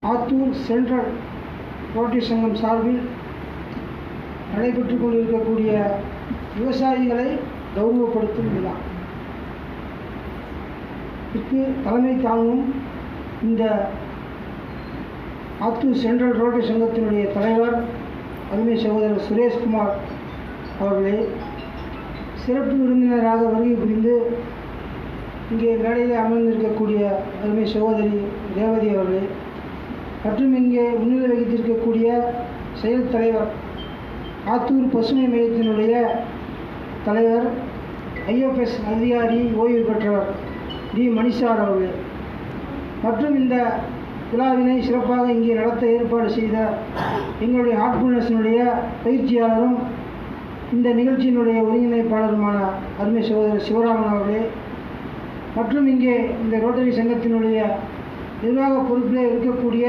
Attur central rotary சங்கம் சார்பில் நடைபெற்றுக் கொண்டிருக்கக்கூடிய விவசாயிகளை கௌரவப்படுத்தும் விழா இதற்கு தலைமை தாங்கும் இந்த ஆத்தூர் சென்ட்ரல் ரோட்டரி சங்கத்தினுடைய தலைவர் அருமை சகோதரர் சுரேஷ்குமார் அவர்களே, சிறப்பு விருந்தினராக வருகை புரிந்து இங்கே மேடையில் அமர்ந்திருக்கக்கூடிய அருமை சகோதரி ரேவதி அவர்களே, மற்றும் இங்கே முன்னிலை வகித்திருக்கக்கூடிய செயல் தலைவர் ஆத்தூர் பசுமை மையத்தினுடைய தலைவர் IFS அதிகாரி ஓய்வு பெற்றவர் டி மணிசார் அவர்களே, மற்றும் இந்த விழாவினை சிறப்பாக இங்கே நடத்த ஏற்பாடு செய்த எங்களுடைய ஹார்ட்ஃபுல்னஸினுடைய பயிற்சியாளரும் இந்த நிகழ்ச்சியினுடைய ஒருங்கிணைப்பாளருமான அருமை சகோதரர் சிவராமன் அவர்களே, மற்றும் இங்கே இந்த ரோட்டரி சங்கத்தினுடைய நிர்வாக பொறுப்பிலே இருக்கக்கூடிய